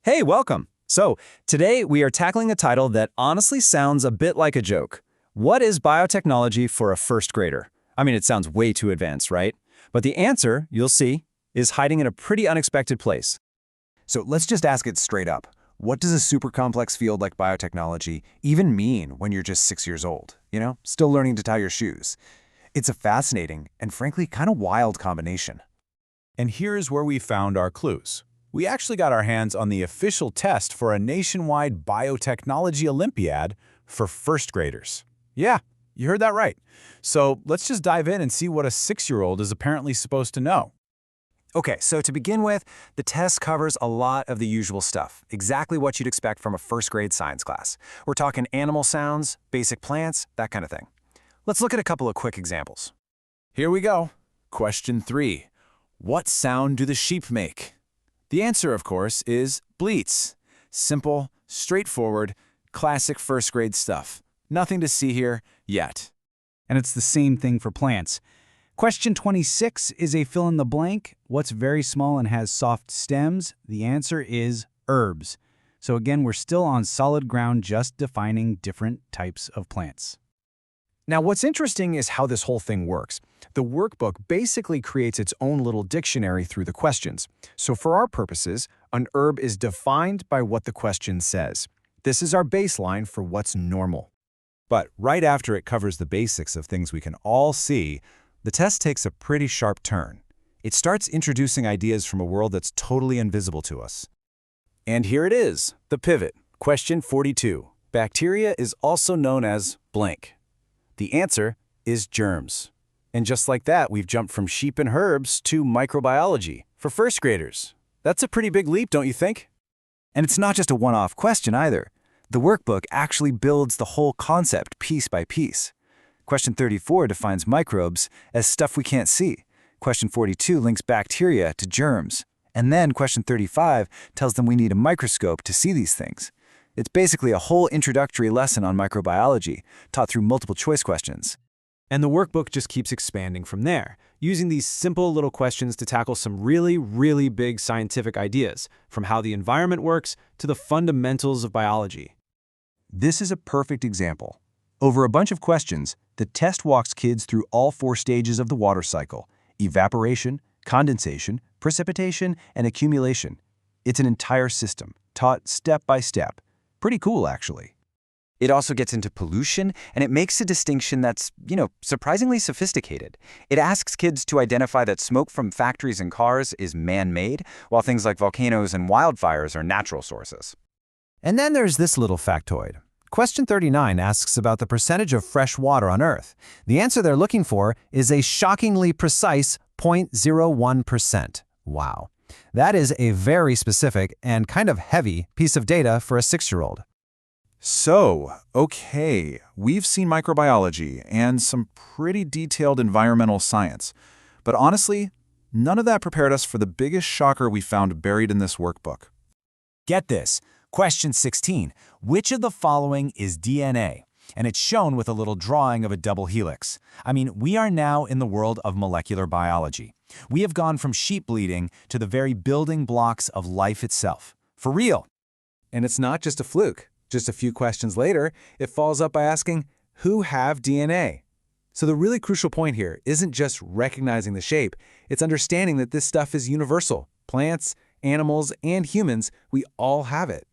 Hey, welcome. So, today we are tackling a title that honestly sounds a bit like a joke. What is biotechnology for a first grader? I mean, it sounds way too advanced, right? But the answer, you'll see, is hiding in a pretty unexpected place. So let's just ask it straight up. What does a super complex field like biotechnology even mean when you're just 6 years old? Still learning to tie your shoes. It's a fascinating and frankly kind of wild combination. And here's where we found our clues. We actually got our hands on the official test for a nationwide Biotechnology Olympiad for first graders. Yeah, you heard that right. So let's just dive in and see what a 6-year-old is apparently supposed to know. Okay, so to begin with, the test covers a lot of the usual stuff, exactly what you'd expect from a first grade science class. We're talking animal sounds, basic plants, that kind of thing. Let's look at a couple of quick examples. Here we go. Question 3. What sound do the sheep make? The answer, of course, is bleats. Simple, straightforward, classic first grade stuff. Nothing to see here yet. And it's the same thing for plants. Question 26 is a fill-in-the-blank. What's very small and has soft stems? The answer is herbs. So again, we're still on solid ground just defining different types of plants. Now, what's interesting is how this whole thing works. The workbook basically creates its own little dictionary through the questions. So for our purposes, an herb is defined by what the question says. This is our baseline for what's normal. But right after it covers the basics of things we can all see, the test takes a pretty sharp turn. It starts introducing ideas from a world that's totally invisible to us. And here it is, the pivot. Question 42. Bacteria is also known as blank. The answer is germs. And just like that, we've jumped from sheep and herbs to microbiology for first graders. That's a pretty big leap, don't you think? And it's not just a one-off question either. The workbook actually builds the whole concept piece by piece. Question 34 defines microbes as stuff we can't see. Question 42 links bacteria to germs. And then question 35 tells them we need a microscope to see these things. It's basically a whole introductory lesson on microbiology, taught through multiple choice questions. And the workbook just keeps expanding from there, using these simple little questions to tackle some really big scientific ideas, from how the environment works to the fundamentals of biology. This is a perfect example. Over a bunch of questions, the test walks kids through all 4 stages of the water cycle: evaporation, condensation, precipitation, and accumulation. It's an entire system, taught step by step. Pretty cool, actually. It also gets into pollution, and it makes a distinction that's, surprisingly sophisticated. It asks kids to identify that smoke from factories and cars is man-made, while things like volcanoes and wildfires are natural sources. And then there's this little factoid. Question 39 asks about the percentage of fresh water on Earth. The answer they're looking for is a shockingly precise 0.01%. Wow. That is a very specific and kind of heavy piece of data for a 6-year-old. So, okay, we've seen microbiology and some pretty detailed environmental science. But honestly, none of that prepared us for the biggest shocker we found buried in this workbook. Get this. Question 16. Which of the following is DNA? And it's shown with a little drawing of a double helix. I mean, we are now in the world of molecular biology. We have gone from sheep bleeding to the very building blocks of life itself. For real. And it's not just a fluke. Just a few questions later, it follows up by asking, who have DNA? So the really crucial point here isn't just recognizing the shape, it's understanding that this stuff is universal. Plants, animals, and humans, we all have it.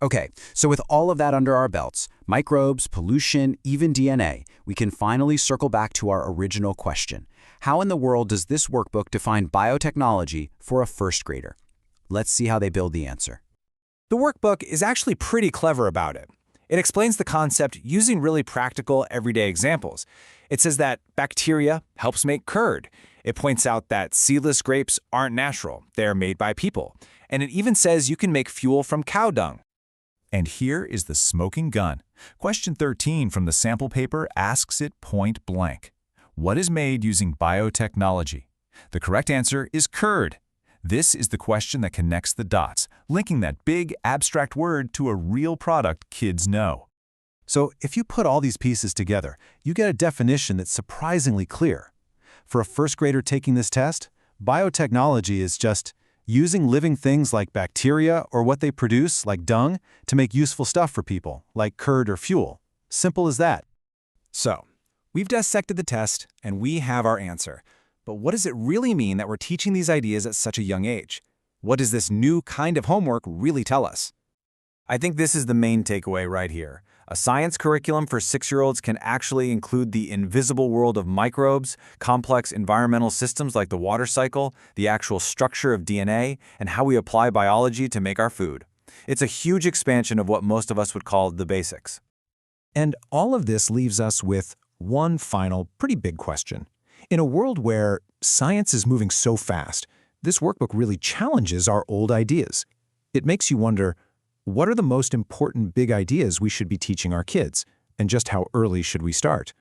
Okay, so with all of that under our belts, microbes, pollution, even DNA, we can finally circle back to our original question. How in the world does this workbook define biotechnology for a first grader? Let's see how they build the answer. The workbook is actually pretty clever about it. It explains the concept using really practical, everyday examples. It says that bacteria helps make curd. It points out that seedless grapes aren't natural, they're made by people. And it even says you can make fuel from cow dung. And here is the smoking gun. Question 13 from the sample paper asks it point blank. What is made using biotechnology? The correct answer is curd. This is the question that connects the dots, linking that big, abstract word to a real product kids know. So if you put all these pieces together, you get a definition that's surprisingly clear. For a first grader taking this test, biotechnology is just using living things like bacteria or what they produce, like dung, to make useful stuff for people, like curd or fuel. Simple as that. So, we've dissected the test, and we have our answer. But what does it really mean that we're teaching these ideas at such a young age? What does this new kind of homework really tell us? I think this is the main takeaway right here. A science curriculum for 6-year-olds can actually include the invisible world of microbes, complex environmental systems like the water cycle, the actual structure of DNA, and how we apply biology to make our food. It's a huge expansion of what most of us would call the basics. And all of this leaves us with one final, pretty big question. In a world where science is moving so fast, this workbook really challenges our old ideas. It makes you wonder, what are the most important big ideas we should be teaching our kids, and just how early should we start?